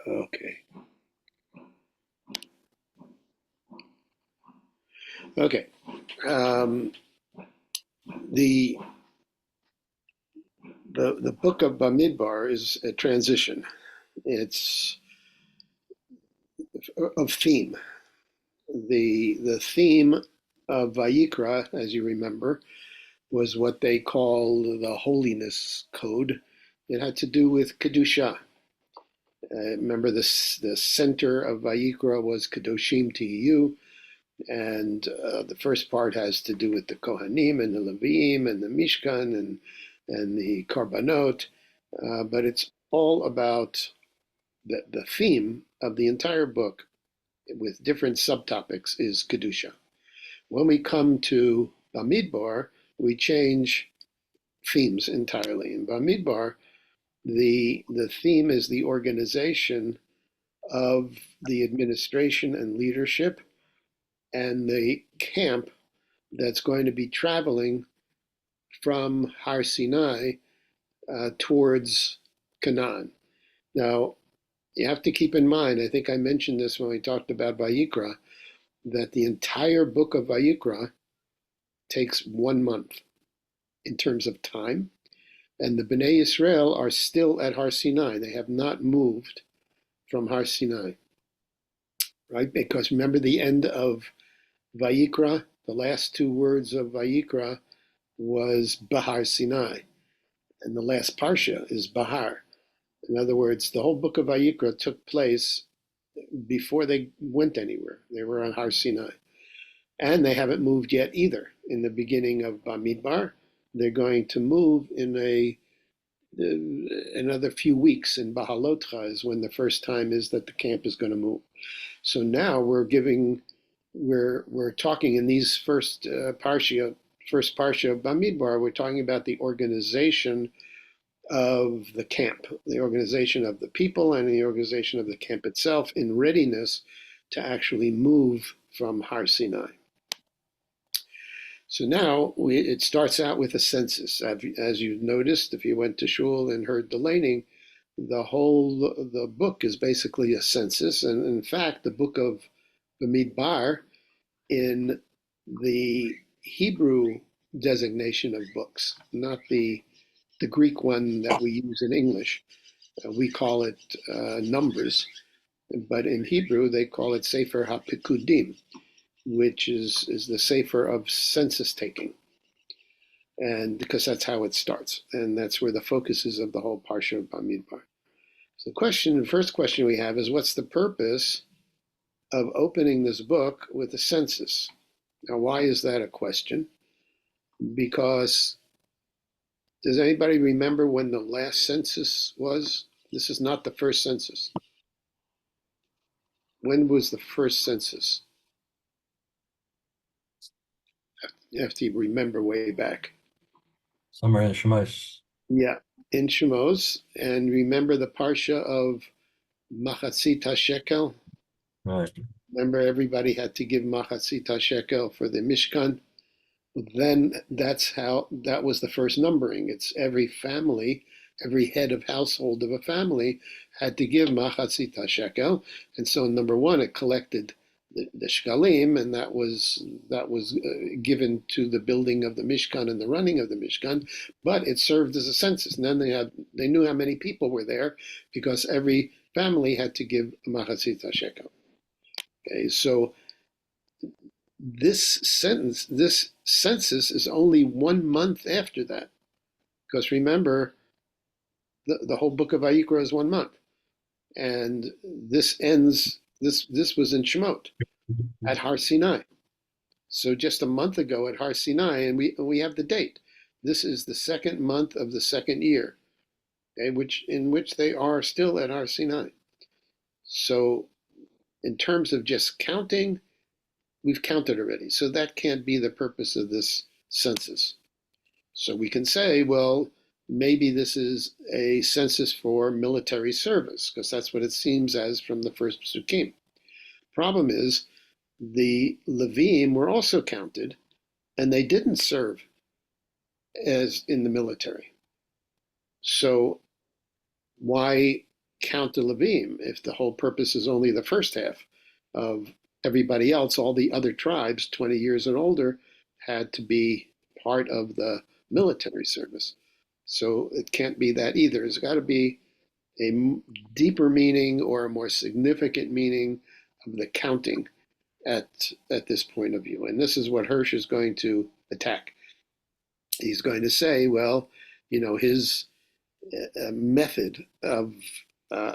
Okay. Okay. Um, the the Book of Bamidbar is a transition. It's of theme. The theme of Vayikra, as you remember, was what they call the holiness code. It had to do with kedusha. Remember, the center of Vayikra was Kedoshim Tiyu, and the first part has to do with the Kohanim and the Leviim and the Mishkan and the Karbanot, but it's all about the theme of the entire book with different subtopics is Kedusha. When we come to Bamidbar, we change themes entirely. In Bamidbar, the theme is the organization of the administration and leadership and the camp that's going to be traveling from Har Sinai towards Canaan. Now, you have to keep in mind, I think I mentioned this when we talked about Vayikra, that the entire book of Vayikra takes 1 month in terms of time, and the Bnei Israel are still at Har Sinai. They have not moved from Har Sinai, right? Because remember the end of Vayikra, the last two words of Vayikra was Bahar Sinai, and the last parsha is Bahar. In other words, the whole book of Vayikra took place before they went anywhere. They were on Har Sinai. And they haven't moved yet either. In the beginning of Bamidbar, they're going to move in another few weeks. In Bahalotcha is when the first time is that the camp is going to move. So now we're talking in these first parsha of Bamidbar, we're talking about the organization of the camp, the organization of the people, and the organization of the camp itself in readiness to actually move from Har Sinai. So now it starts out with a census. As you've noticed, if you went to shul and heard the laning, the book is basically a census. And in fact, the book of Bamidbar in the Hebrew designation of books, not the Greek one that we use in English. We call it numbers, but in Hebrew they call it Sefer HaPikudim, which is the Sefer of census taking, and because that's how it starts, and that's where the focus is of the whole Parsha of Bamidbar. So the first question we have is, what's the purpose of opening this book with a census? Now, why is that a question? Because does anybody remember when the last census was? This is not the first census. When was the first census? You have to remember way back. Somewhere in Shemos. Yeah, in Shemos, and remember the parsha of Machatzit HaShekel. Right. Remember, everybody had to give Machatzit HaShekel for the Mishkan. Then that was the first numbering. It's every family, every head of household of a family had to give Machatzit HaShekel, and so number one, it collected the shkalim, and that was given to the building of the Mishkan and the running of the Mishkan, but it served as a census. And then they knew how many people were there because every family had to give Machatzit HaShekel. Okay, so this census is only 1 month after that, because remember, the whole book of Vayikra is 1 month, and this ends. This was in Shemot at Har Sinai. So just a month ago at Har Sinai, and we have the date. This is the second month of the second year, okay, in which they are still at Har Sinai. So in terms of just counting, we've counted already. So that can't be the purpose of this census. So we can say, well, maybe this is a census for military service, because that's what it seems as from the first psukim. Problem is, the Levim were also counted, and they didn't serve as in the military. So why count the Levim if the whole purpose is only the first half of everybody else? All the other tribes, 20 years and older, had to be part of the military service. So it can't be that either. There's got to be a deeper meaning or a more significant meaning of the counting at this point of view. And this is what Hirsch is going to attack. He's going to say, well, his method of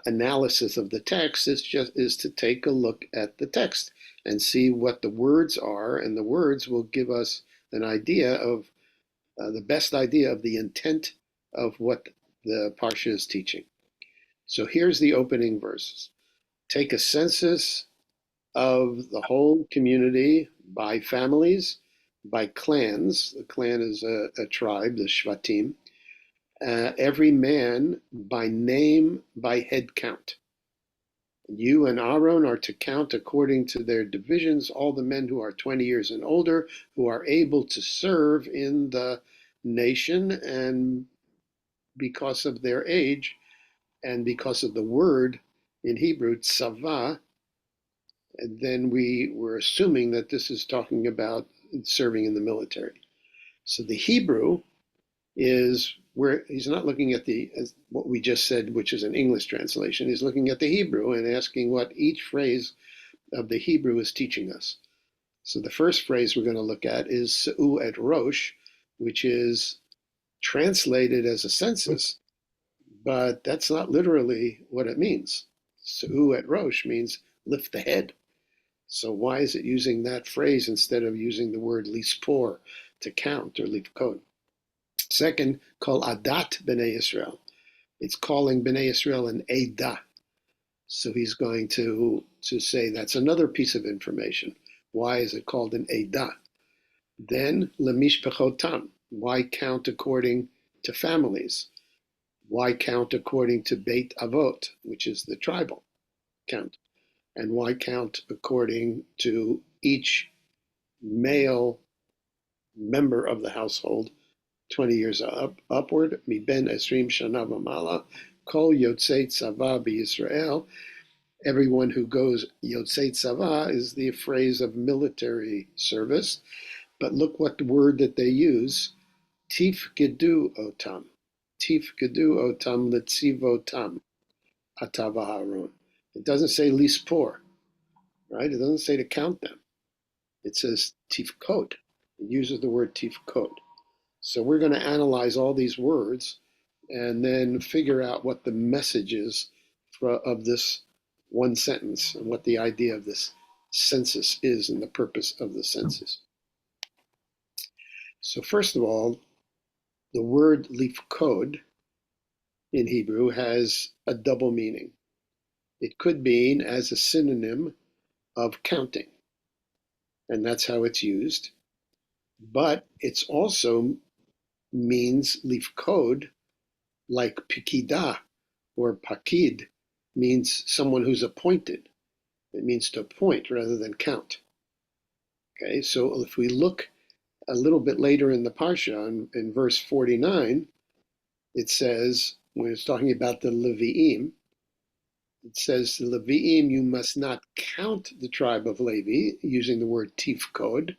analysis of the text is to take a look at the text and see what the words are, and the words will give us an idea of the best idea of the intent of what the parsha is teaching. So here's the opening verses. Take a census of the whole community by families, by clans. The clan is a tribe, the Shvatim. Every man by name, by head count. You and Aaron are to count according to their divisions all the men who are 20 years and older, who are able to serve in the nation, and because of their age and because of the word in Hebrew, tzava, and then we were assuming that this is talking about serving in the military. So the Hebrew is where he's not looking at what we just said, which is an English translation. He's looking at the Hebrew and asking what each phrase of the Hebrew is teaching us. So the first phrase we're going to look at is Se'u et Rosh, which is translated as a census, but that's not literally what it means. Se'u et Rosh means lift the head. So why is it using that phrase instead of using the word lispor, to count, or lifkod? Second, call adat b'nei Israel. It's calling b'nei Israel an edah. So he's going to say that's another piece of information. Why is it called an edah? Then lemishpachotam. Why count according to families? Why count according to Beit Avot, which is the tribal count? And why count according to each male member of the household, 20 years upward? Mi ben esrim shana v'mala, kol yotzei tzava b'Yisrael. Everyone who goes yotzei tzava is the phrase of military service. But look what the word that they use, tifgedu otam. Tifgedu otam letzivotam, atava haron. It doesn't say lispor, right? It doesn't say to count them. It says tifkot. It uses the word tifkot. So we're going to analyze all these words and then figure out what the message is of this one sentence and what the idea of this census is and the purpose of the census. So first of all, the word lifkod in Hebrew has a double meaning. It could mean as a synonym of counting, and that's how it's used. But it's also means lifkod, like pikidah or pakid, means someone who's appointed. It means to appoint rather than count. Okay, so if we look a little bit later in the Parsha, in verse 49, it says, when it's talking about the Levi'im, it says, the Levi'im, you must not count the tribe of Levi, using the word tifkod,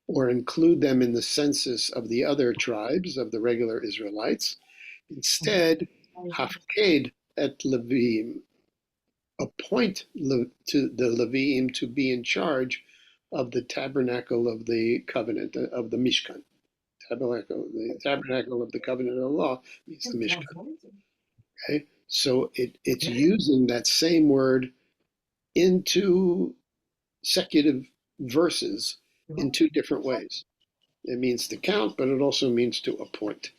or include them in the census of the other tribes of the regular Israelites. Instead, hafked et Levi'im, appoint to the Levi'im to be in charge of the tabernacle of the covenant, of the Mishkan. The tabernacle of the covenant of the law means the Mishkan. Okay, so it's using that same word in two consecutive verses in two different ways. It means to count, but it also means to appoint.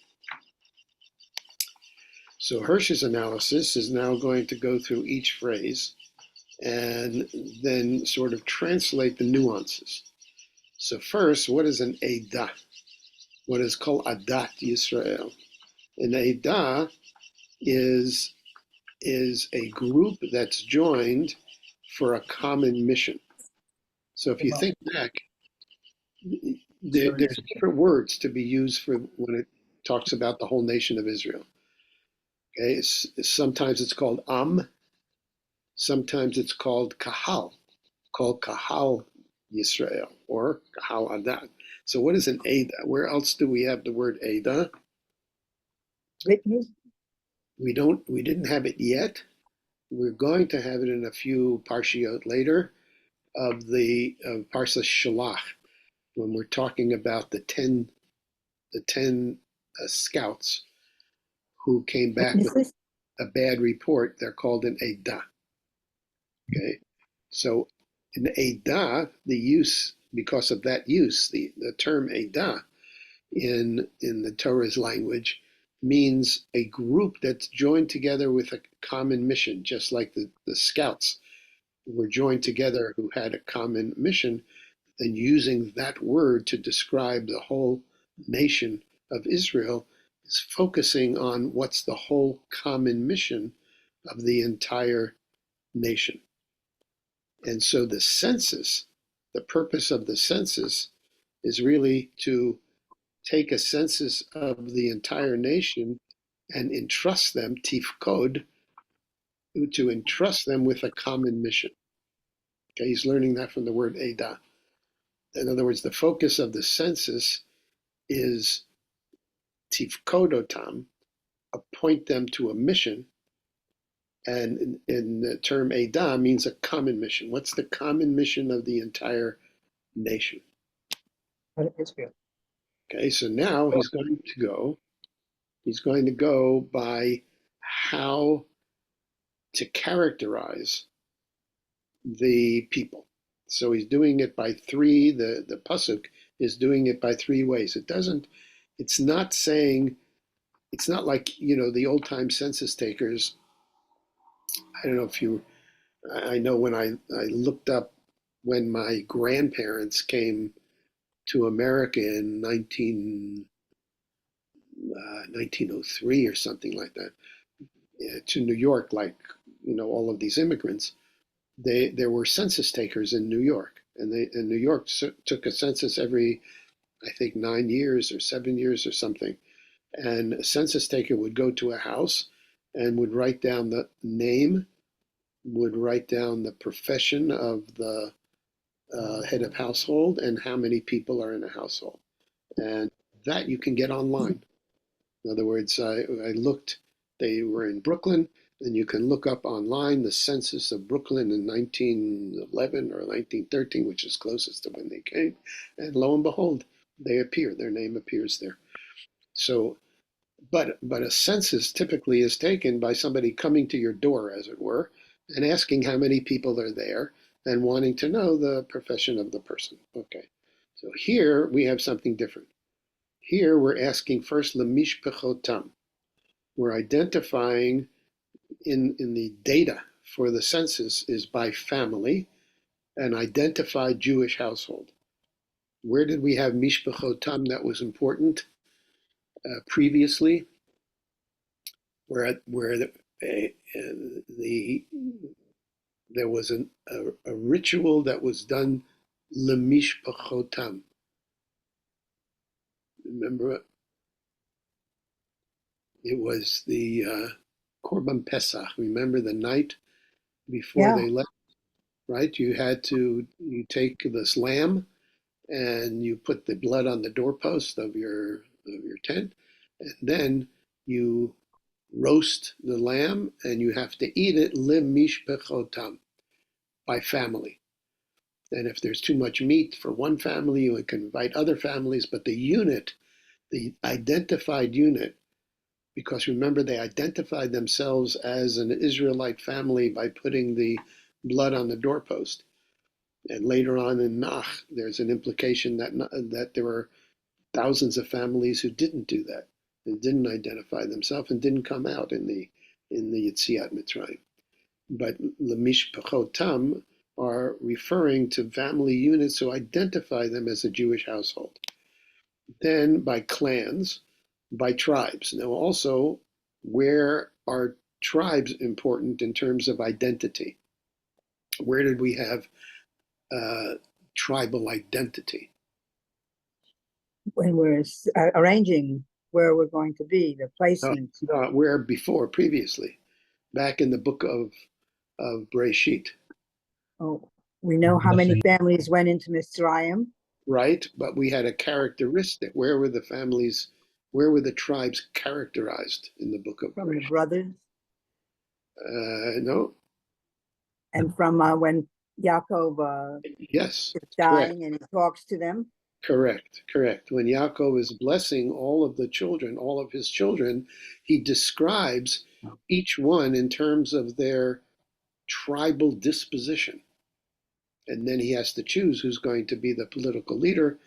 So Hirsch's analysis is now going to go through each phrase and then sort of translate the nuances. So first, what is an Eidah? What is called Adat Yisrael? An Eidah is a group that's joined for a common mission. So if you think back, there's different words to be used for when it talks about the whole nation of Israel. Okay, sometimes it's called sometimes it's called Kahal Yisrael or Kahal Adat. So what is an Ada? Where else do we have the word Ada? Witness. We didn't have it yet. We're going to have it in a few parshiot later of the of Parsha Shalach when we're talking about the ten scouts who came back with Witnesses. a bad report. They're called an Ada. Okay, so in Ada, the use because of that use, the term Ada in the Torah's language means a group that's joined together with a common mission, just like the scouts were joined together who had a common mission, and using that word to describe the whole nation of Israel is focusing on what's the whole common mission of the entire nation. And so the purpose of the census is really to take a census of the entire nation and entrust them, tifkod, to entrust them with a common mission. Okay, he's learning that from the word Ada. In other words, the focus of the census is tifkodotam, appoint them to a mission, and in the term Ada means a common mission. What's the common mission of the entire nation? Israel. Okay, so now he's going to go by how to characterize the people. So he's doing it by three. The pasuk is doing it by three ways. It's not saying, it's not like, the old time census takers. I don't know if you, I know when I looked up when my grandparents came to America in 1903 or something like that, to New York, like, all of these immigrants, there were census takers in New York, and New York took a census every, I think, 9 years or 7 years or something. And a census taker would go to a house and would write down the name, would write down the profession of the head of household and how many people are in a household. And that you can get online. In other words, I looked, they were in Brooklyn, and you can look up online the census of Brooklyn in 1911 or 1913, which is closest to when they came. And lo and behold, they appear, their name appears there. So, but a census typically is taken by somebody coming to your door, as it were, and asking how many people are there and wanting to know the profession of the person. Okay. So here we have something different. Here we're asking first lemishpechotam. We're identifying in the data for the census is by family, an identified Jewish household. Where did we have mishpechotam that was important previously? Where the there was a ritual that was done lemishpechotam. Remember, it was the Korban Pesach. Remember the night before Yeah. they left, right? You take this lamb and you put the blood on the doorpost of your tent, and then you roast the lamb and you have to eat it lemishpechotam, by family. And if there's too much meat for one family, you can invite other families, but the identified unit, because remember they identified themselves as an Israelite family by putting the blood on the doorpost. And later on in Nach, there's an implication that there were thousands of families who didn't do that and didn't identify themselves and didn't come out in the Yetziat Mitzrayim. But Lemishpachotam are referring to family units who identify them as a Jewish household. Then by clans, by tribes. Now also, where are tribes important in terms of identity? Where did we have tribal identity? When we're arranging where we're going to be, the placement. Where before, previously, back in the book of Breshit, Oh, we know how many families went into Mitzrayim. right? But we had a characteristic. Where were the families? Where were the tribes characterized in the book of From the Breshit? brothers No. and from when Yaakov Yes. is Correct. dying and he talks to them. Correct. When Yaakov is blessing all of the children, all of his children, he describes each one in terms of their tribal disposition. And then he has to choose who's going to be the political leader,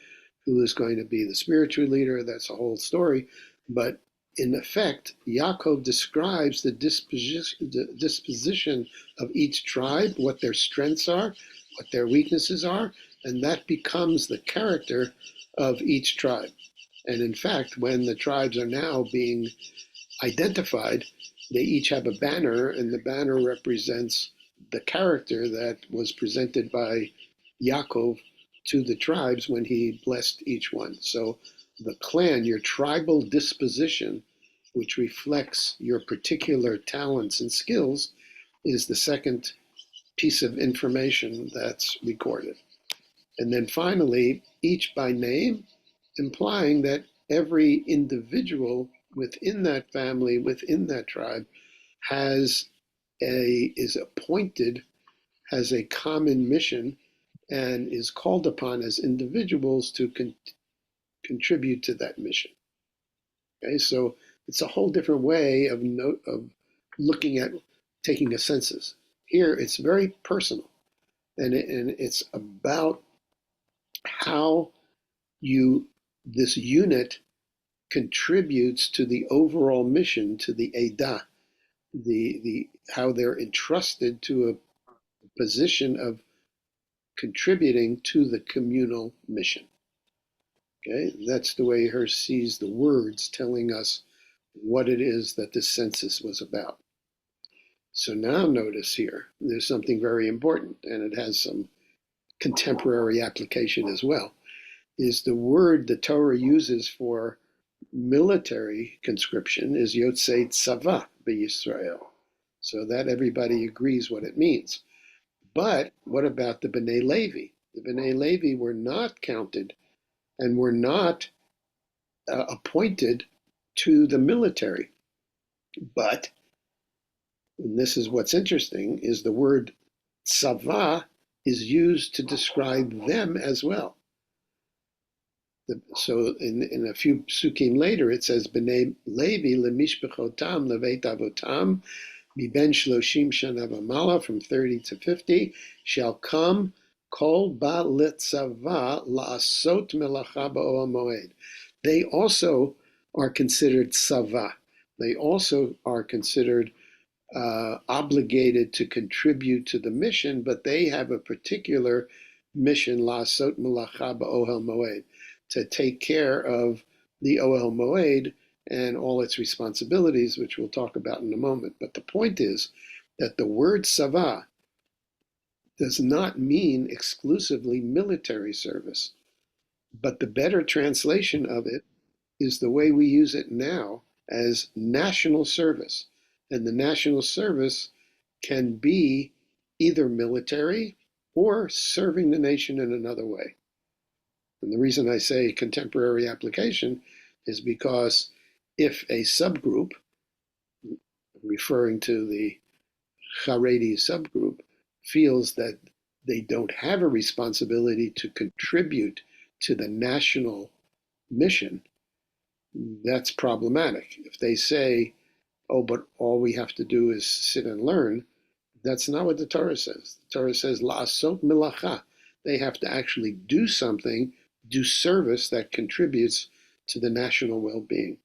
who is going to be the spiritual leader. That's a whole story. But in effect, Yaakov describes the disposition of each tribe, what their strengths are, what their weaknesses are, and that becomes the character of each tribe. And in fact, when the tribes are now being identified, they each have a banner, and the banner represents the character that was presented by Yaakov to the tribes when he blessed each one. So the clan, your tribal disposition, which reflects your particular talents and skills, is the second piece of information that's recorded. And then finally, each by name, implying that every individual within that family, within that tribe, is appointed, has a common mission, and is called upon as individuals to contribute to that mission. Okay, so it's a whole different way of looking at taking a census. Here, it's very personal, and it's about how this unit contributes to the overall mission, to the Eidah, the how they're entrusted to a position of contributing to the communal mission. Okay, that's the way Hirsch sees the words telling us what it is that this census was about. So now notice here, there's something very important, and it has some contemporary application as well, is the word the Torah uses for military conscription is Yotzei Tzava b'Yisrael. So that everybody agrees what it means. But what about the B'nai Levi? The B'nai Levi were not counted and were not appointed to the military. But, and this is what's interesting, is the word tzava is used to describe them as well. So in a few psukim later, it says, B'nai Levi lemishpachotam leveit avotam miben shloshim shana v'mala, from 30 to 50, shall come kol ba letzava la'asot melacha ba'oel moed. They also are considered tzava. They also are considered obligated to contribute to the mission, but they have a particular mission, la'asot melacha ba'oel moed, to take care of the Ohel Moed and all its responsibilities, which we'll talk about in a moment. But the point is that the word Sava does not mean exclusively military service, but the better translation of it is the way we use it now as national service. And the national service can be either military or serving the nation in another way. And the reason I say contemporary application is because if a subgroup, referring to the Haredi subgroup, feels that they don't have a responsibility to contribute to the national mission, that's problematic. If they say, oh, but all we have to do is sit and learn, that's not what the Torah says. The Torah says, la'asot melacha. They have to actually do something, do service that contributes to the national well-being.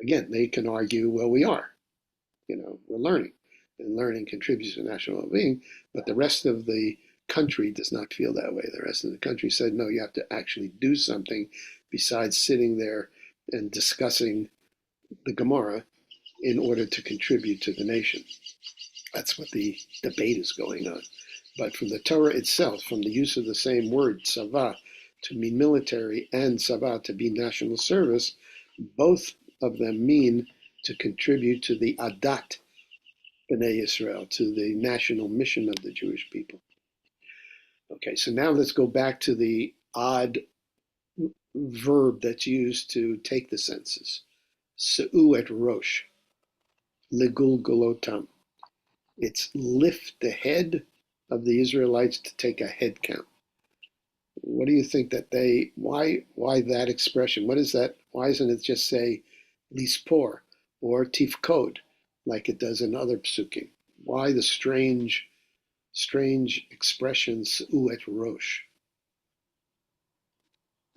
Again, they can argue, well, we are. We're learning, and learning contributes to national well-being, but the rest of the country does not feel that way. The rest of the country said, no, you have to actually do something besides sitting there and discussing the Gemara in order to contribute to the nation. That's what the debate is going on. But from the Torah itself, from the use of the same word, tzava, to mean military, and tzava to be national service, Both of them mean to contribute to the Adat B'nai Israel, to the national mission of the Jewish people. Okay, so now let's go back to the odd verb that's used to take the census. Se'u et rosh, legul golotam. It's lift the head of the Israelites to take a head count. What do you think that why that expression? What is that? Why doesn't it just say lispor or tifkod like it does in other psukim? Why the strange expression se'u et rosh?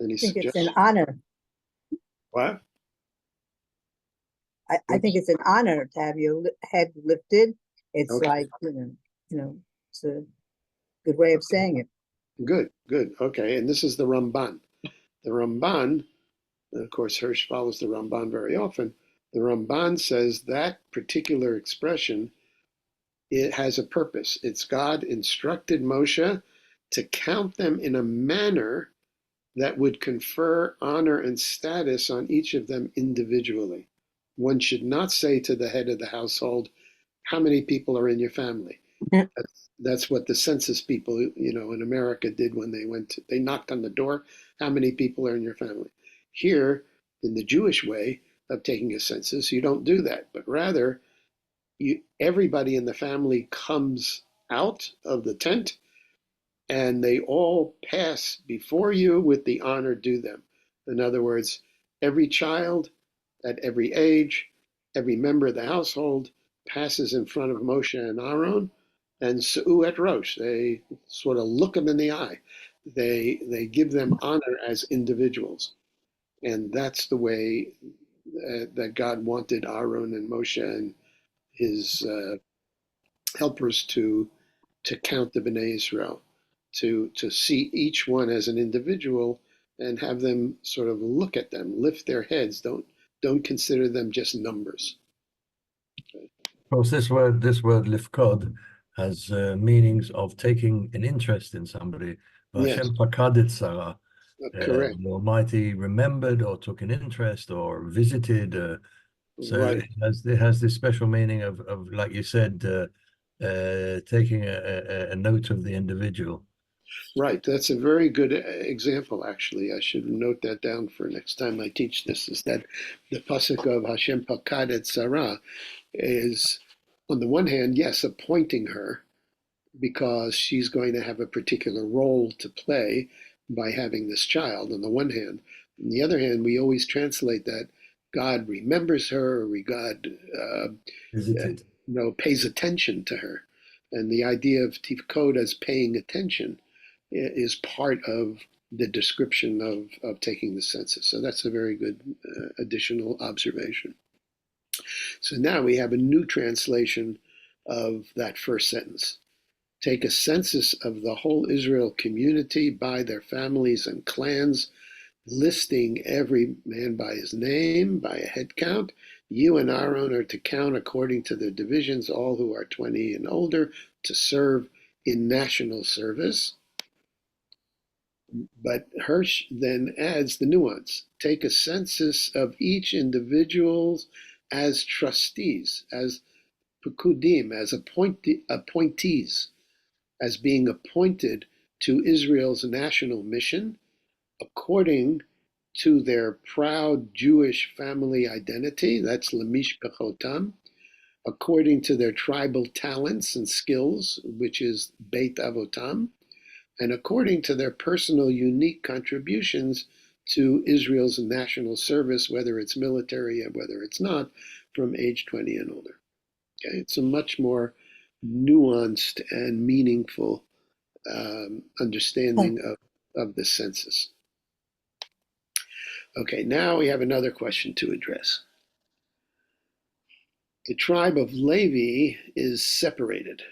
Any I think it's an suggestions? honor. What? I think it's an honor to have your head lifted. It's Okay, like, it's a good way of saying it. good. Okay, and this is the Ramban. The Ramban, and of course, Hirsch follows the Ramban very often. The Ramban says that particular expression, it has a purpose. It's God instructed Moshe to count them in a manner that would confer honor and status on each of them individually. One should not say to the head of the household, how many people are in your family? That's what the census people, in America did when they knocked on the door. How many people are in your family? Here, in the Jewish way of taking a census, you don't do that, but rather everybody in the family comes out of the tent and they all pass before you with the honor due them. In other words, every child at every age, every member of the household passes in front of Moshe and Aaron, and Se'u et Rosh. They sort of look them in the eye. They give them honor as individuals, and that's the way that God wanted Aaron and Moshe and his helpers to count the Bnei Israel, to see each one as an individual and have them sort of look at them, lift their heads. Don't consider them just numbers. Of course, this word lifkod has meanings of taking an interest in somebody. Yes, Hashem pakadit Sarah. correct. The Almighty remembered or took an interest or visited. So Right, it has this special meaning of like you said, taking a note of the individual. right. That's a very good example, actually. I should note that down for next time I teach this. Is that the pasuk of Hashem Pakad et Sarah is, on the one hand, yes, appointing her because she's going to have a particular role to play by having this child, on the one hand. On the other hand, we always translate that God remembers her, or God Visited. pays attention to her. And the idea of tifkod as paying attention is part of the description of taking the census. So that's a very good additional observation. So now we have a new translation of that first sentence. Take a census of the whole Israel community by their families and clans, listing every man by his name, by a head count. You and Aaron are to count according to their divisions all who are 20 and older to serve in national service. But Hirsch then adds the nuance. Take a census of each individual as trustees, as pukudim, as appointees, as being appointed to Israel's national mission according to their proud Jewish family identity, that's lemishpachotam, according to their tribal talents and skills, which is beit avotam, and according to their personal unique contributions to Israel's national service, whether it's military or whether it's not, from age 20 and older. Okay, it's a much more nuanced and meaningful understanding of the census. Okay, now we have another question to address. The tribe of Levi is separated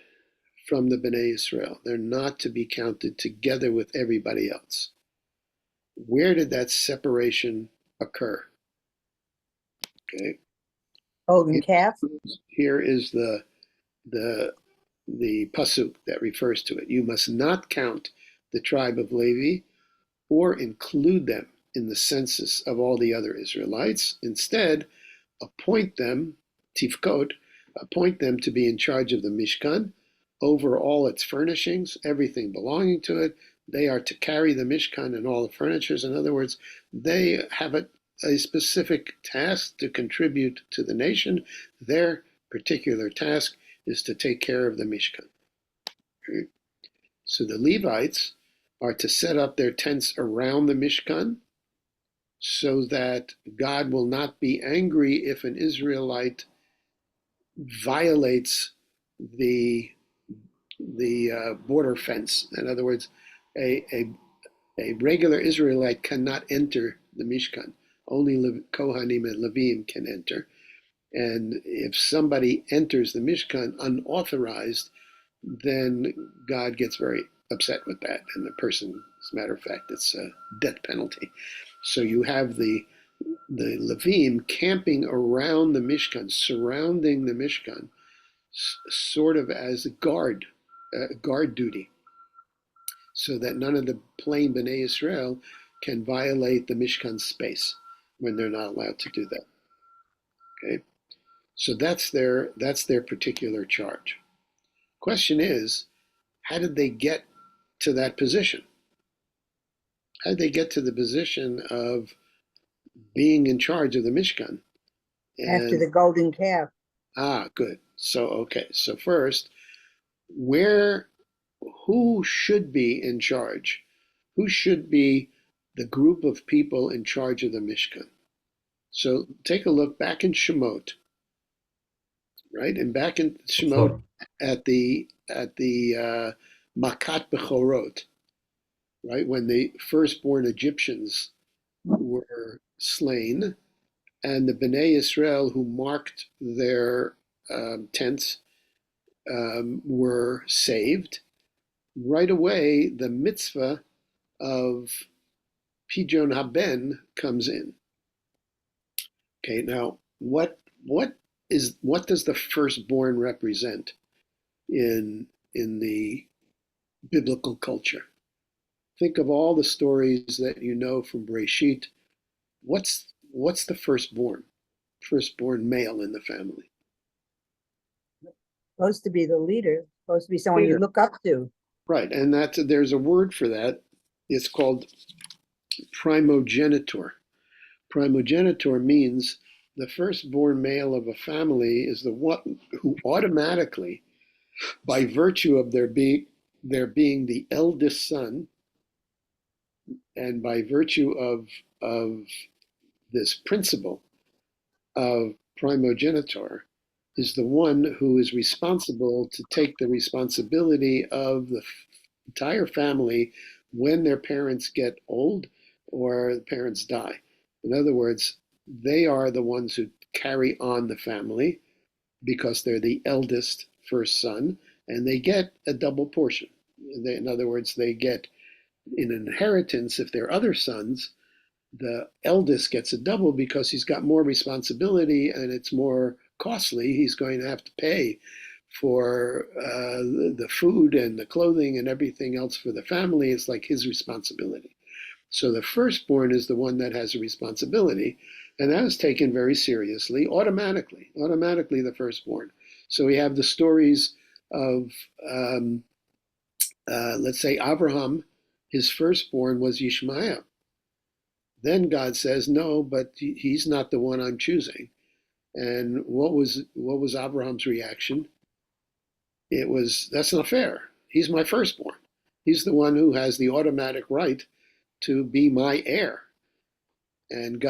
from the Bnei Israel. They're not to be counted together with everybody else. Where did that separation occur? Okay, Golden calf. here is the pasuk that refers to it. You must not count the tribe of Levi or include them in the census of all the other Israelites. Instead, appoint them, tifkot, appoint them to be in charge of the Mishkan, over all its furnishings, everything belonging to it. They are to carry the Mishkan and all the furnitures. In other words, they have a specific task to contribute to the nation. Their particular task is to take care of the Mishkan. Okay? So the Levites are to set up their tents around the Mishkan so that God will not be angry if an Israelite violates the border fence. In other words, a regular Israelite cannot enter the Mishkan. Only Kohanim and Levim can enter. And if somebody enters the Mishkan unauthorized, then God gets very upset with that. And the person, as a matter of fact, it's a death penalty. So you have the Levim camping around the Mishkan, surrounding the Mishkan, sort of as a guard duty, so that none of the plain Bnei Israel can violate the Mishkan space when they're not allowed to do that. Okay, so that's their particular charge. Question is, how did they get to that position? How did they get to the position of being in charge of the Mishkan? After the golden calf. Good. So first, who should be in charge? Who should be the group of people in charge of the Mishkan? So take a look back in Shemot, right? And back in Shemot at the Makat Bechorot, right? When the firstborn Egyptians were slain, and the Bnei Israel who marked their tents were saved. Right away, the mitzvah of Pidyon Haben comes in. Okay, now what does the firstborn represent in the biblical culture? Think of all the stories that you know from Breshit. What's the firstborn male in the family? Supposed to be the leader, supposed to be someone you look up to. Right, and there's a word for that. It's called primogenitor. Primogenitor means the firstborn male of a family is the one who automatically, by virtue of their being the eldest son, and by virtue of this principle of primogenitor, is the one who is responsible to take the responsibility of the entire family when their parents get old or the parents die. In other words, they are the ones who carry on the family because they're the eldest first son, and they get a double portion. In other words, they get in inheritance, if they're other sons, the eldest gets a double because he's got more responsibility and it's more costly. He's going to have to pay for the food and the clothing and everything else for the family. It's like his responsibility. So the firstborn is the one that has a responsibility, and that is taken very seriously, automatically the firstborn. So we have the stories of, let's say, Abraham, his firstborn was Yishmael. Then God says, no, but he's not the one I'm choosing. And what was Abraham's reaction? It was, that's not fair. He's my firstborn. He's the one who has the automatic right to be my heir. And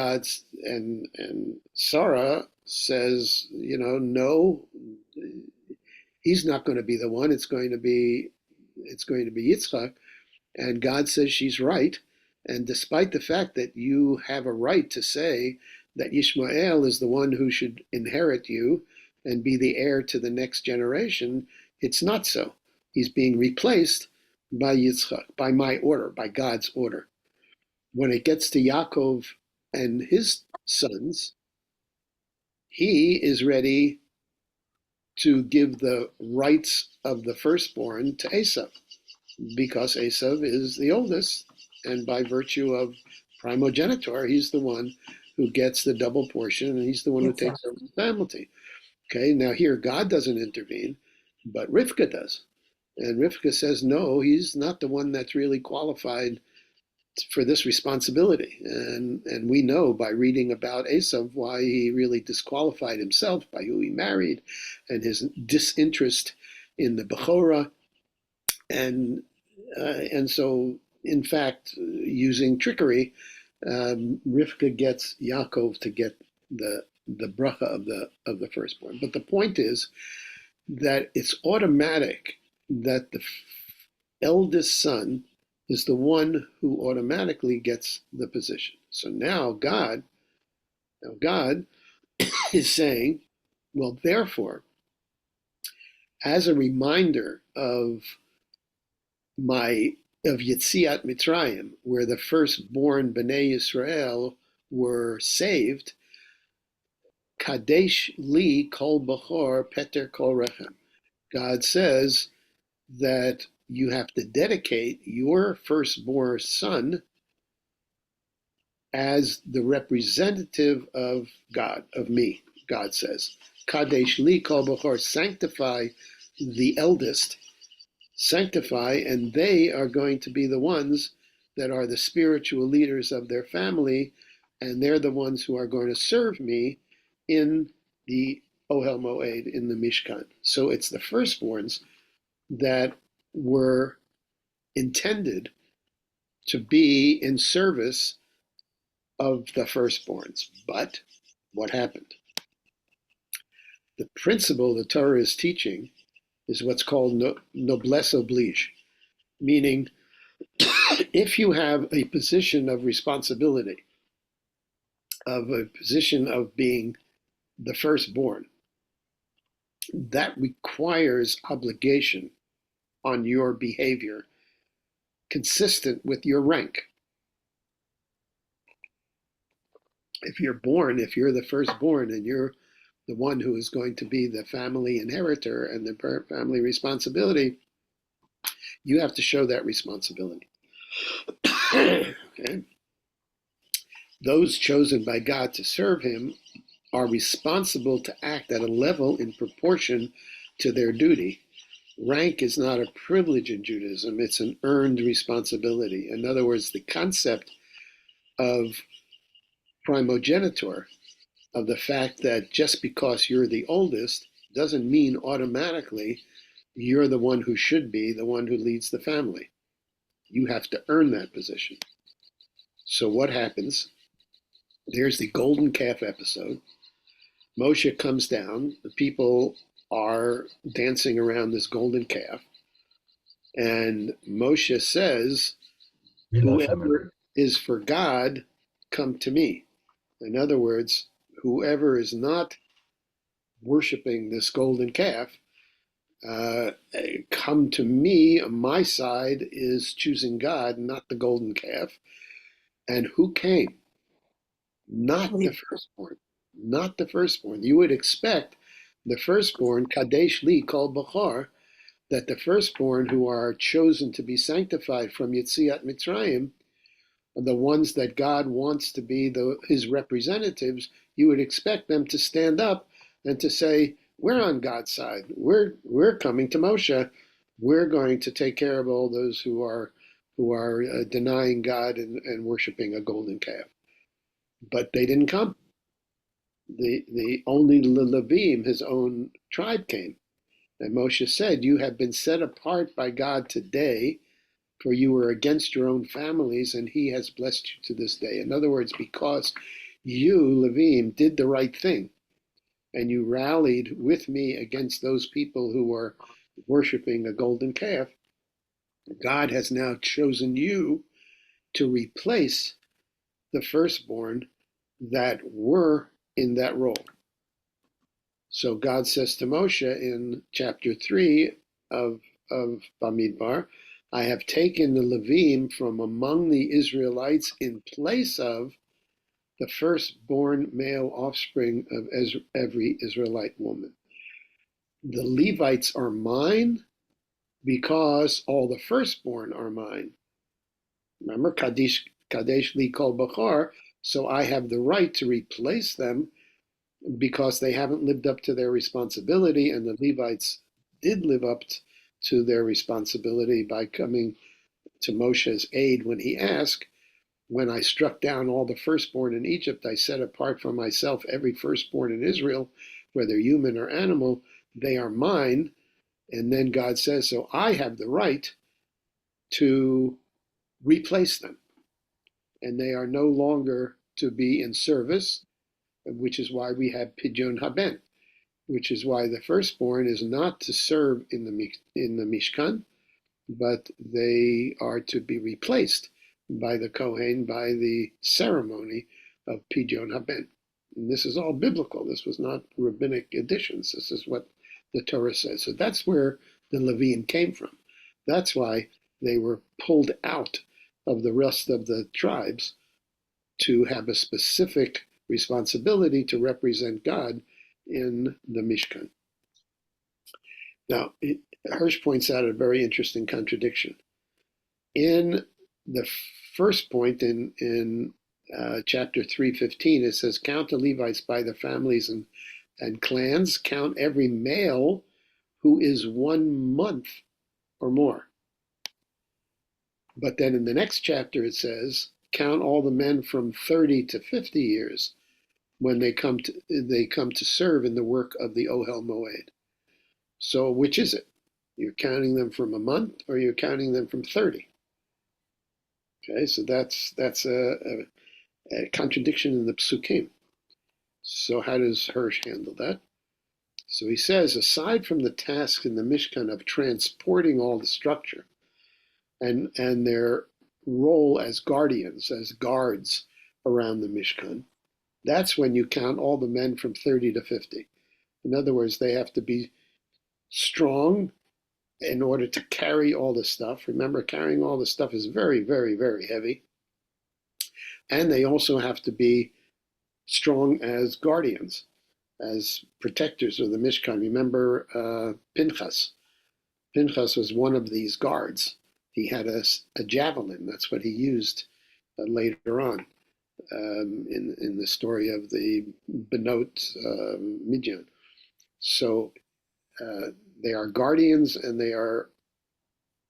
Sarah says, no, he's not going to be the one. It's going to be Yitzchak. And God says she's right. And despite the fact that you have a right to say that Yishmael is the one who should inherit you and be the heir to the next generation, it's not so. He's being replaced by Yitzchak, by my order, by God's order. When it gets to Yaakov and his sons, he is ready to give the rights of the firstborn to Esav, because Esav is the oldest, and by virtue of primogenitor. He's the one who gets the double portion, and he's the one who takes over the family. Okay, now here God doesn't intervene, but Rivka does. And Rivka says, no, he's not the one that's really qualified for this responsibility. And we know by reading about Esav why he really disqualified himself by who he married and his disinterest in the Bechorah. And so, in fact, using trickery, Rivka gets Yaakov to get the bracha of the firstborn. But the point is that it's automatic that the eldest son is the one who automatically gets the position. So now God is saying, well, therefore, as a reminder of Yetziat Mitzrayim, where the firstborn Bnei Yisrael were saved, Kadesh li kol bachor peter kol rechem. God says that you have to dedicate your firstborn son as the representative of God, of me, God says. Kadesh li kol bachor, sanctify the eldest, sanctify, and they are going to be the ones that are the spiritual leaders of their family, and they're the ones who are going to serve me in the Ohel Moed, in the Mishkan. So it's the firstborns that were intended to be in service of the firstborns. But what happened? The principle the Torah is teaching is what's called noblesse oblige, meaning if you have a position of responsibility, of a position of being the firstborn, that requires obligation on your behavior consistent with your rank. If you're the firstborn and you're the one who is going to be the family inheritor and the family responsibility, you have to show that responsibility. Okay? Those chosen by God to serve him are responsible to act at a level in proportion to their duty. Rank is not a privilege in Judaism, it's an earned responsibility. In other words, the concept of primogenitor, of the fact that just because you're the oldest doesn't mean automatically you're the one who should be the one who leads the family. You have to earn that position. So what happens? There's the golden calf episode. Moshe comes down, the people are dancing around this golden calf, and Moshe says, whoever is for God, come to me. In other words, whoever is not worshiping this golden calf, come to me. My side is choosing God, not the golden calf. And who came? Not the firstborn. Not the firstborn. You would expect the firstborn, Kadesh li kol bachar, that the firstborn who are chosen to be sanctified from Yetziat Mitzrayim, the ones that God wants to be his representatives, you would expect them to stand up and to say, we're on God's side. We're coming to Moshe. We're going to take care of all those who are denying God and worshiping a golden calf. But they didn't come. The only Levim, his own tribe, came. And Moshe said, you have been set apart by God today, for you were against your own families, and he has blessed you to this day. In other words, because you, Levim, did the right thing, and you rallied with me against those people who were worshiping a golden calf, God has now chosen you to replace the firstborn that were in that role. So God says to Moshe in chapter 3 of Bamidbar, I have taken the Levim from among the Israelites in place of the firstborn male offspring of every Israelite woman. The Levites are mine because all the firstborn are mine. Remember, Kadesh Kadesh li kol bachar, so I have the right to replace them because they haven't lived up to their responsibility, and the Levites did live up to their responsibility by coming to Moshe's aid when he asked, when I struck down all the firstborn in Egypt, I set apart for myself every firstborn in Israel, whether human or animal, they are mine. And then God says, so I have the right to replace them. And they are no longer to be in service, which is why we have Pidyon Haben, which is why the firstborn is not to serve in the Mishkan, but they are to be replaced by the Kohen by the ceremony of Pidyon Haben. And this is all biblical. This was not rabbinic additions. This is what the Torah says. So that's where the Levim came from. That's why they were pulled out of the rest of the tribes to have a specific responsibility to represent God in the Mishkan. Now, Hirsch points out a very interesting contradiction. In the first point in chapter 3:15, it says, count the Levites by the families and clans, count every male who is 1 month or more. But then in the next chapter, it says, count all the men from 30 to 50 years when they come to serve in the work of the Ohel Moed. So which is it? You're counting them from a month, or you're counting them from 30? Okay, so that's a contradiction in the psukim. So how does Hirsch handle that? So he says, aside from the task in the Mishkan of transporting all the structure and their role as guardians, as guards around the Mishkan, that's when you count all the men from 30 to 50. In other words, they have to be strong in order to carry all the stuff. Remember, carrying all the stuff is very, very, very heavy. And they also have to be strong as guardians, as protectors of the Mishkan. Remember Pinchas. Pinchas was one of these guards. He had a javelin. That's what he used later on in the story of the Benot Midian. So they are guardians and they are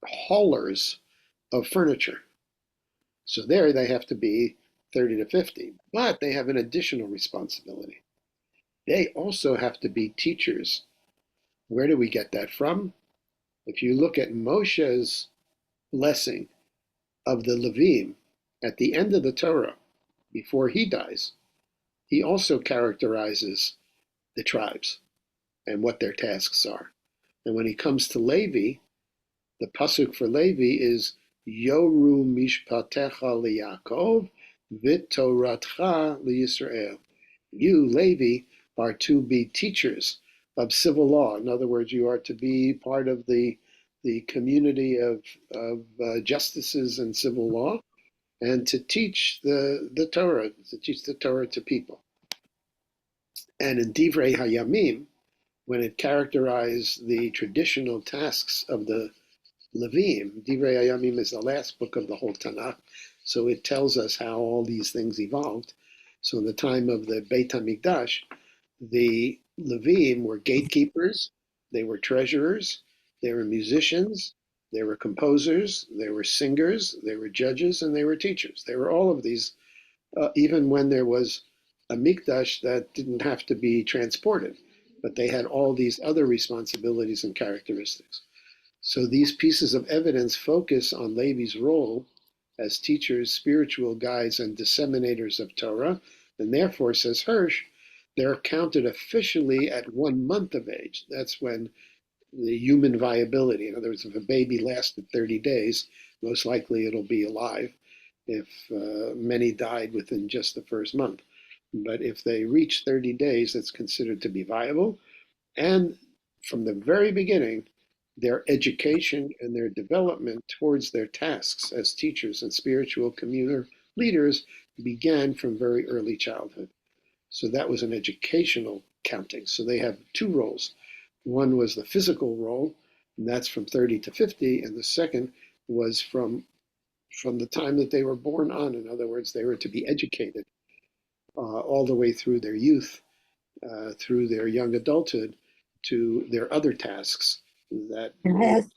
haulers of furniture. So there they have to be 30 to 50, but they have an additional responsibility. They also have to be teachers. Where do we get that from? If you look at Moshe's blessing of the Levim at the end of the Torah, before he dies, he also characterizes the tribes and what their tasks are. And when he comes to Levi, the pasuk for Levi is Yoru mishpatecha liYaakov v'toratcha liYisrael. You, Levi, are to be teachers of civil law. In other words, you are to be part of the community of justices and civil law, and to teach the Torah, to teach the Torah to people. And in Divrei Hayamim, when it characterized the traditional tasks of the Levim, Divrei Hayamim is the last book of the whole Tanakh, so it tells us how all these things evolved. So in the time of the Beit HaMikdash, the Levim were gatekeepers, they were treasurers, they were musicians, they were composers, they were singers, they were judges, and they were teachers. They were all of these, even when there was a Mikdash that didn't have to be transported, but they had all these other responsibilities and characteristics. So these pieces of evidence focus on Levi's role as teachers, spiritual guides, and disseminators of Torah, and therefore, says Hirsch, they're counted officially at 1 month of age. That's when the human viability, in other words, if a baby lasted 30 days, most likely it'll be alive. If many died within just the first month. But if they reach 30 days, it's considered to be viable. And from the very beginning, their education and their development towards their tasks as teachers and spiritual communal leaders began from very early childhood. So that was an educational counting. So they have two roles. One was the physical role, and that's from 30 to 50, and the second was from from the time that they were born on. In other words, they were to be educated all the way through their youth, through their young adulthood, to their other tasks that And I ask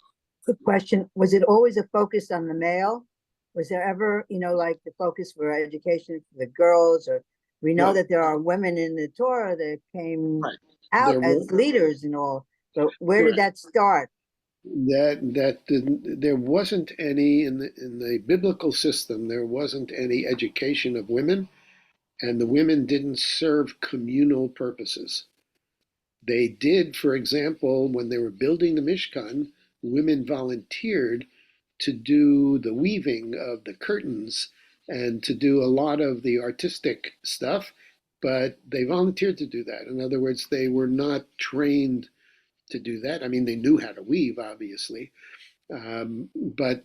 the question, was it always a focus on the male? Was there ever, like the focus for education for the girls? Or we know no, that there are women in the Torah that came right. out There were as leaders and all. But where did correct. that start? There wasn't any in the biblical system. There wasn't any education of women, and the women didn't serve communal purposes. They did, for example, when they were building the Mishkan, women volunteered to do the weaving of the curtains and to do a lot of the artistic stuff, but they volunteered to do that. In other words, they were not trained to do that. I mean, they knew how to weave, obviously, but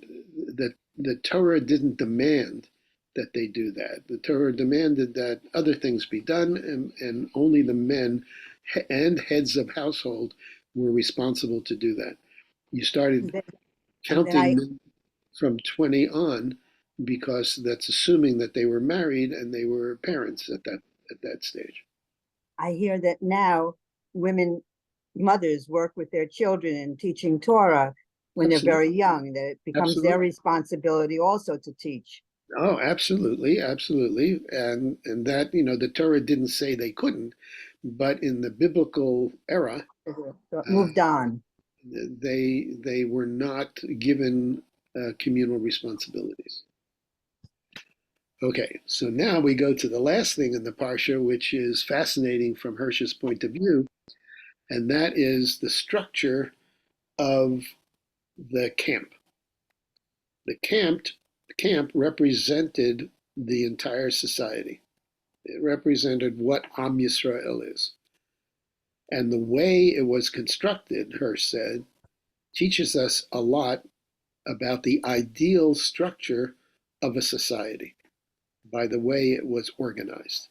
the Torah didn't demand that they do that. The Torah demanded that other things be done, and only the men and heads of household were responsible to do that. You started And then, and then I, counting from 20 on because that's assuming that they were married and they were parents at that stage. I hear that now women, mothers work with their children in teaching Torah when they're Absolutely. very young, that it becomes their Absolutely. responsibility also to teach. Oh, absolutely, absolutely. And that, the Torah didn't say they couldn't, but in the biblical era, So it uh, moved on. they were not given communal responsibilities. Okay, so now we go to the last thing in the parsha, which is fascinating from Hirsch's point of view, and that is the structure of the camp. The camp represented the entire society. It represented what Am Yisrael is. And the way it was constructed, Hirsch said, teaches us a lot about the ideal structure of a society by the way it was organized.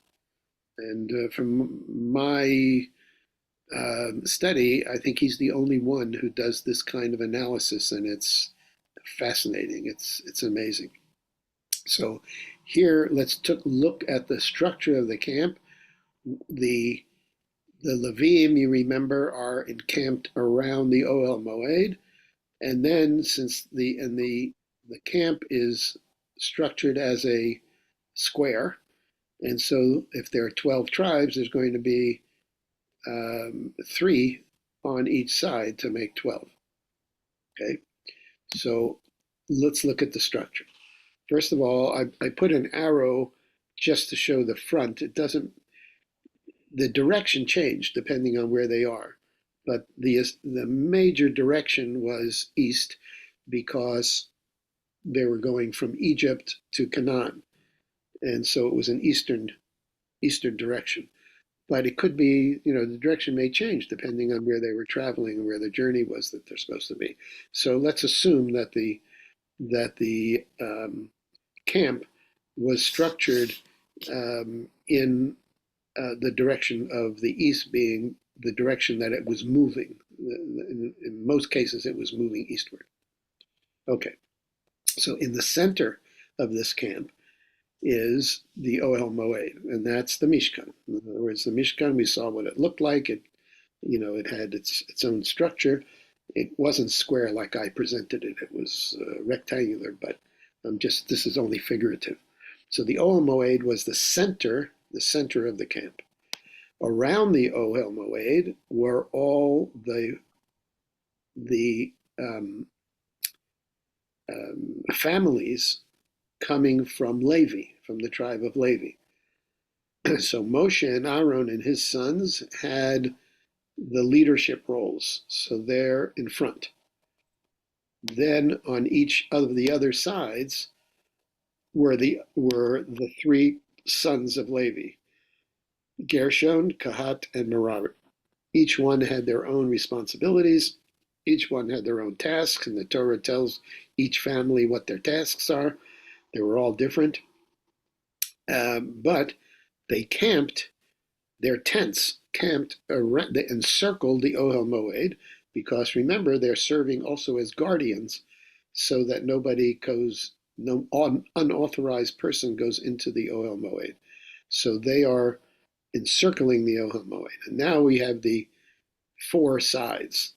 And from my study, I think he's the only one who does this kind of analysis, and it's fascinating. It's amazing. So here, let's take a look at the structure of the camp. The the Levim, you remember, are encamped around the Ohel Moed, and then since the camp is structured as a square, and so if there are 12 tribes, there's going to be three on each side to make 12. Okay, so let's look at the structure. First of all, I put an arrow just to show the front. It doesn't, the direction changed depending on where they are, but the major direction was east because they were going from Egypt to Canaan, and so it was an eastern direction. But it could be, the direction may change depending on where they were traveling and where the journey was that they're supposed to be. So let's assume that the camp was structured in the direction of the east being the direction that it was moving. In most cases, it was moving eastward. Okay, so in the center of this camp is the Ohel Moed, and that's the Mishkan. In other words, the Mishkan, we saw what it looked like. It had its own structure. It wasn't square like I presented it. It was rectangular, but this is only figurative. So the Ohel Moed was the center of the camp. Around the Ohel Moed were all the families coming from Levi, from the tribe of Levi. So Moshe and Aaron and his sons had the leadership roles, so they're in front. Then on each of the other sides were the three sons of Levi, Gershon, Kahat, and Merari. Each one had their own responsibilities. Each one had their own tasks, and the Torah tells each family what their tasks are. They were all different, but they camped. Their tents camped around, they encircled the Ohel Moed because remember they're serving also as guardians, so that nobody goes No unauthorized person goes into the Ohel Moed. So they are encircling the Ohel Moed. And now we have the four sides.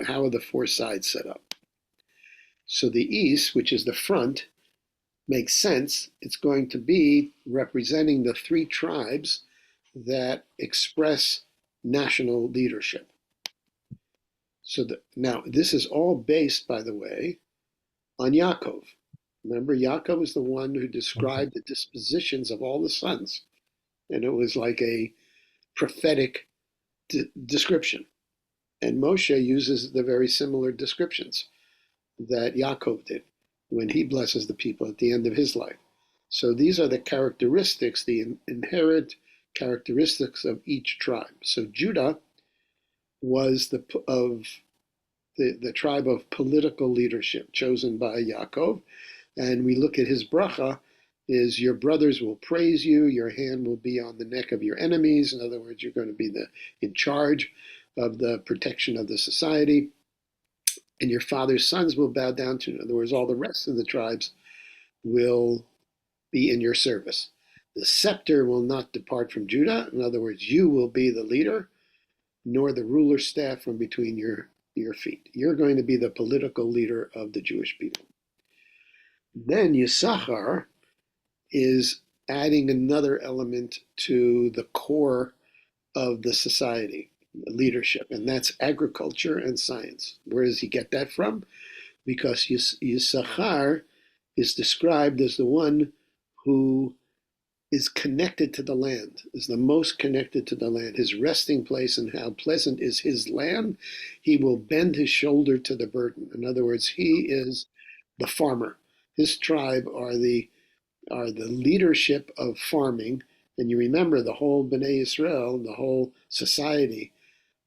How are the four sides set up? So the east, which is the front, makes sense. It's going to be representing the three tribes that express national leadership. So now this is all based, by the way, on Yaakov. Remember, Yaakov is the one who described the dispositions of all the sons, and it was like a prophetic description. And Moshe uses the very similar descriptions that Yaakov did when he blesses the people at the end of his life. So these are the characteristics, the inherent characteristics of each tribe. So Judah was the tribe of political leadership chosen by Yaakov. And we look at his bracha is your brothers will praise you, your hand will be on the neck of your enemies. In other words, you're going to be in charge of the protection of the society. And your father's sons will bow down to you. In other words, all the rest of the tribes will be in your service. The scepter will not depart from Judah. In other words, you will be the leader, nor the ruler's staff from between your feet. You're going to be the political leader of the Jewish people. Then Yisachar is adding another element to the core of the society, leadership, and that's agriculture and science. Where does he get that from? Because Yisachar is described as the one who is connected to the land, is the most connected to the land, his resting place, and how pleasant is his land. He will bend his shoulder to the burden. In other words, he is the farmer. His tribe are the leadership of farming. And you remember the whole Bnei Israel, the whole society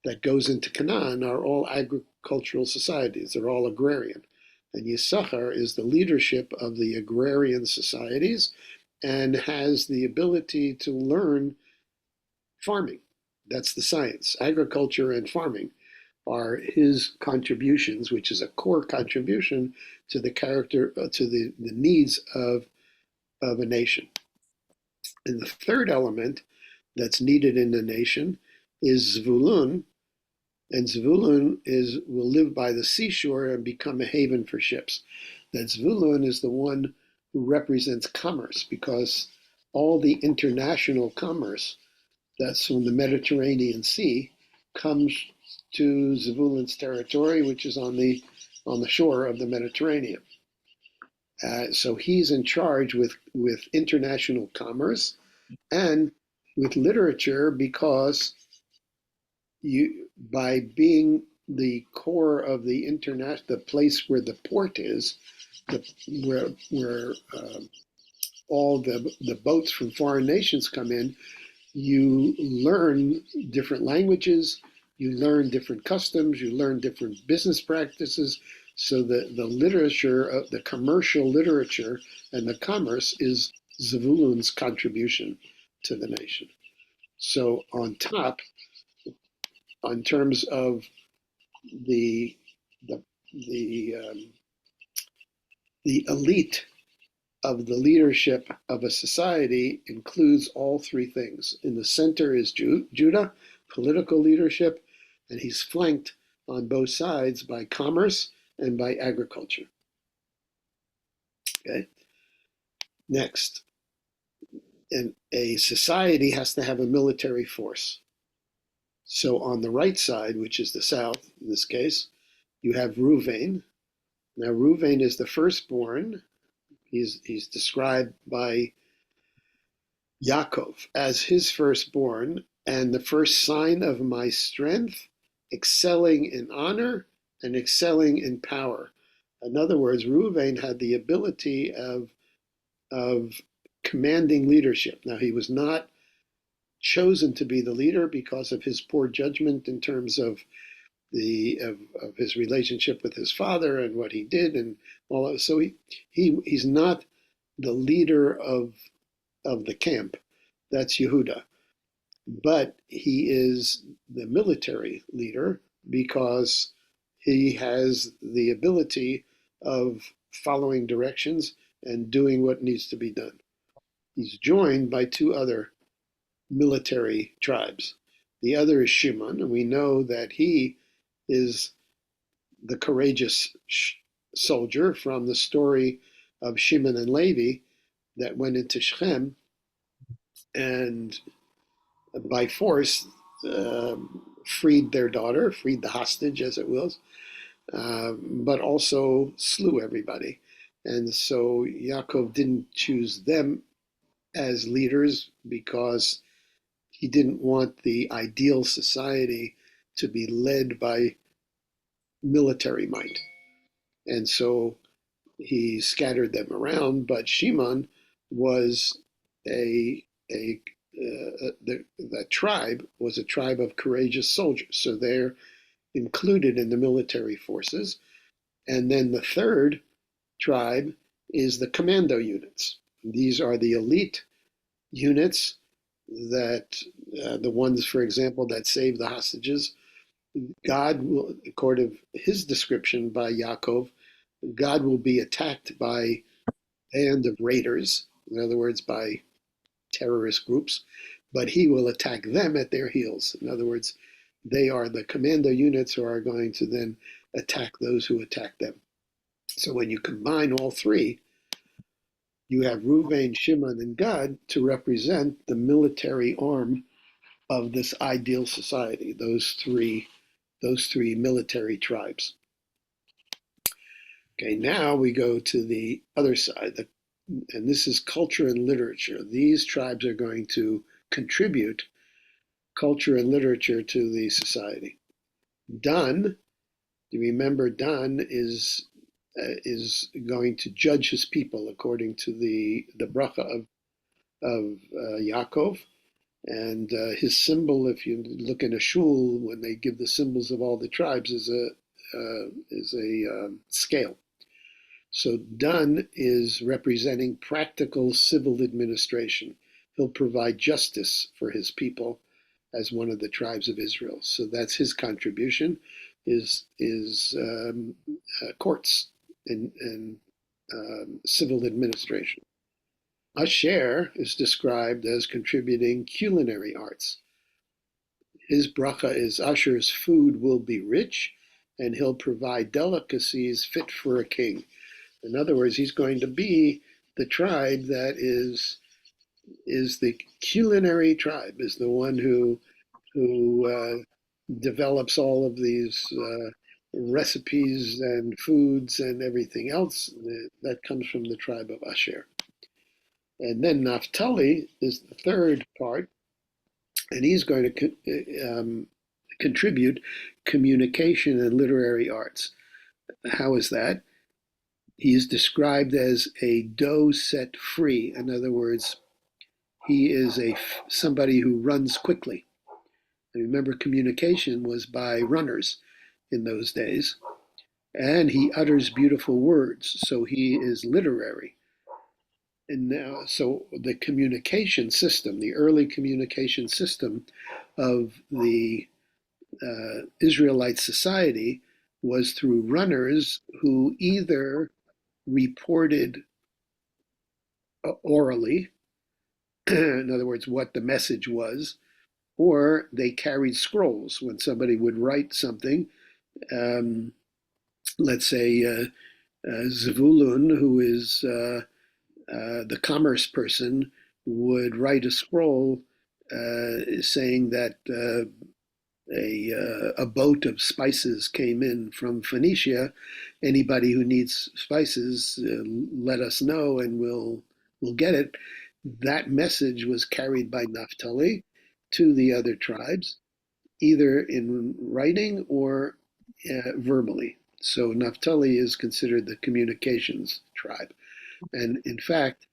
that goes into Canaan are all agricultural societies. They're all agrarian. And Yisachar is the leadership of the agrarian societies and has the ability to learn farming. That's the science. Agriculture and farming are his contributions, which is a core contribution to the character, to the needs of a nation. And the third element that's needed in the nation is Zvulun, and Zvulun will live by the seashore and become a haven for ships. That Zvulun is the one who represents commerce, because all the international commerce that's from the Mediterranean Sea comes to Zvulun's territory, which is on the shore of the Mediterranean. So he's in charge with international commerce and with literature, because by being the core of the the place where the port is, where all the boats from foreign nations come in, you learn different languages, you learn different customs, you learn different business practices. So the literature, the commercial literature and the commerce is Zvulun's contribution to the nation. So on top, in terms of the the the elite of the leadership of a society includes all three things. In the center is Judah, political leadership, and he's flanked on both sides by commerce and by agriculture. Okay. Next, and a society has to have a military force. So on the right side, which is the south in this case, you have Ruvain. Now Ruvain is the firstborn. He's described by Yaakov as his firstborn and the first sign of my strength, excelling in honor and excelling in power. In other words, Reuven had the ability of commanding leadership. Now, he was not chosen to be the leader because of his poor judgment in terms of his relationship with his father and what he did and all that. So he's not the leader of the camp. That's Yehuda. But he is the military leader because he has the ability of following directions and doing what needs to be done. He's joined by two other military tribes. The other is Shimon, and we know that he is the courageous soldier from the story of Shimon and Levi that went into Shechem and by force freed their daughter, freed the hostage, as it was, but also slew everybody. And so Yaakov didn't choose them as leaders because he didn't want the ideal society to be led by military might. And so he scattered them around, but Shimon was a the tribe was a tribe of courageous soldiers. So they're included in the military forces. And then the third tribe is the commando units. These are the elite units that, the ones, for example, that save the hostages. God will, according to his description by Yaakov, God will be attacked by a band of raiders, in other words, by terrorist groups, but he will attack them at their heels. In other words, they are the commando units who are going to then attack those who attack them. So when you combine all three, you have Reuven, Shimon, and Gad to represent the military arm of this ideal society. Those three military tribes. Okay, now we go to the other side, and this is culture and literature. These tribes are going to contribute culture and literature to the society. Dan, you remember Dan is going to judge his people according to the bracha of Yaakov, and his symbol, if you look in a shul when they give the symbols of all the tribes, is a scale. So Dan is representing practical civil administration. He'll provide justice for his people as one of the tribes of Israel. So that's his contribution, is courts and civil administration. Asher is described as contributing culinary arts. His bracha is Asher's food will be rich, and he'll provide delicacies fit for a king. In other words, he's going to be the tribe that is the culinary tribe, is the one who develops all of these recipes and foods and everything else that comes from the tribe of Asher. And then Naphtali is the third part, and he's going to contribute communication and literary arts. How is that? He is described as a doe set free. In other words, he is somebody who runs quickly. And remember, communication was by runners in those days. And he utters beautiful words, so he is literary. And now, so the communication system, the early communication system of the Israelite society was through runners who either reported orally, in other words, what the message was, or they carried scrolls. When somebody would write something, um, let's say Zvulun, who is the commerce person, would write a scroll saying that a boat of spices came in from Phoenicia. Anybody who needs spices, let us know, and we'll get it. That message was carried by Naphtali to the other tribes, either in writing or verbally. So Naphtali is considered the communications tribe, and in fact,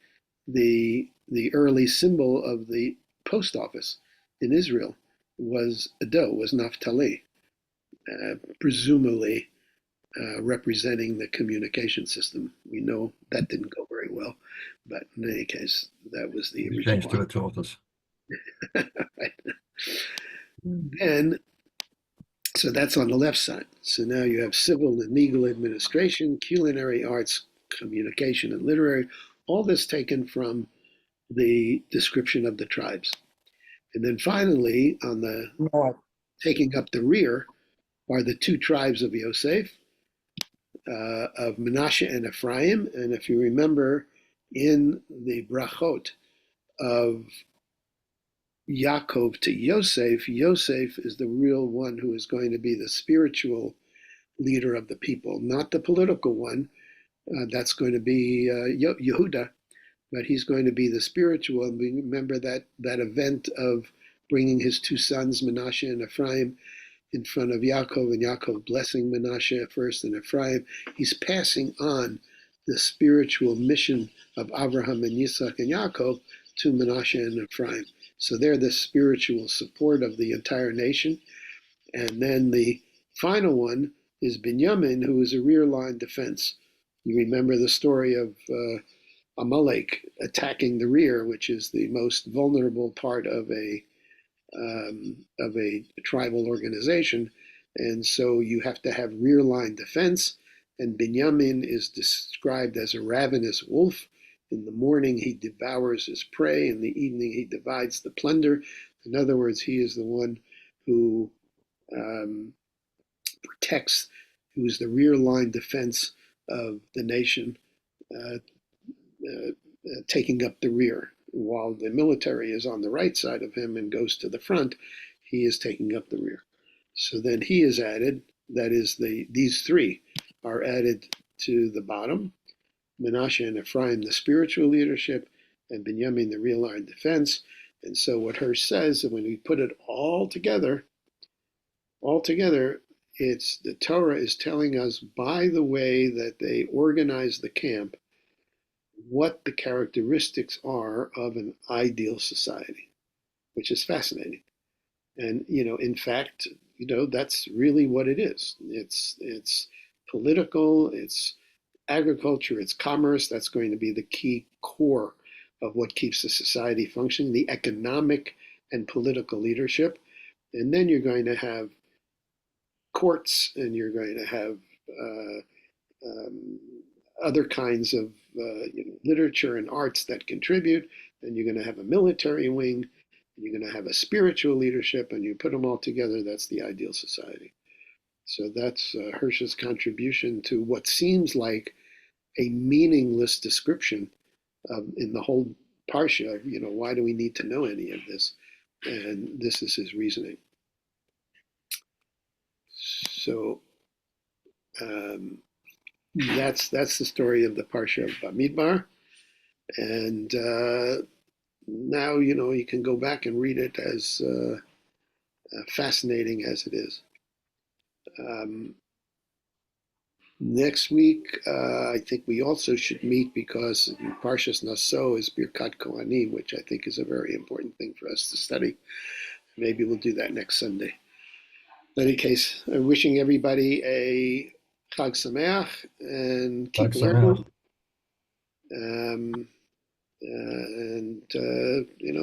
the early symbol of the post office in Israel was a doe, was Naphtali, presumably representing the communication system. We know that didn't go very well, but in any case, that was the original. Changed to a tortoise. Right. And so that's on the left side. So now you have civil and legal administration, culinary arts, communication and literary. All this taken from the description of the tribes. And then finally, on the North. taking up the rear, are the two tribes of Yosef, of Menashe and Ephraim. And if you remember, in the brachot of Yaakov to Yosef, Yosef is the real one who is going to be the spiritual leader of the people, not the political one. That's going to be Yehuda, but he's going to be the spiritual. And we remember that event of bringing his two sons, Menashe and Ephraim, in front of Yaakov, and Yaakov blessing Menashe first and Ephraim. He's passing on the spiritual mission of Abraham and Yitzhak and Yaakov to Menashe and Ephraim. So they're the spiritual support of the entire nation. And then the final one is Binyamin, who is a rear line defense. You remember the story of Amalek attacking the rear, which is the most vulnerable part of a tribal organization. And so you have to have rear line defense. And Binyamin is described as a ravenous wolf. In the morning, he devours his prey. In the evening, he divides the plunder. In other words, he is the one who protects, who is the rear line defense of the nation, taking up the rear. While the military is on the right side of him and goes to the front, he is taking up the rear. So then he is added, that is, these three are added to the bottom. Menashe and Ephraim, the spiritual leadership, and Binyamin, the real line defense. And so what Hirsch says, that when we put it all together, it's the Torah is telling us by the way that they organize the camp what the characteristics are of an ideal society, which is fascinating. And in fact, that's really what it is. It's political, it's agriculture, it's commerce. That's going to be the key core of what keeps the society functioning, the economic and political leadership. And then you're going to have courts, and you're going to have other kinds of literature and arts that contribute. And you're going to have a military wing, and you're going to have a spiritual leadership, and you put them all together, that's the ideal society. So that's Hirsch's contribution to what seems like a meaningless description in the whole Parsha. Why do we need to know any of this? And this is his reasoning. So that's the story of the Parsha of Bamidbar. And now, you can go back and read it, as fascinating as it is. Next week, I think we also should meet, because Parshas Naso is Birkat Kohanim, which I think is a very important thing for us to study. Maybe we'll do that next Sunday. In any case, I'm wishing everybody a Chag Sameach, and keep learning. And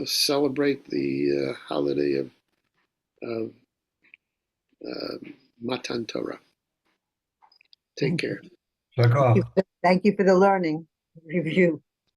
celebrate the holiday of Matan Torah. Take care. Thank you for the learning review.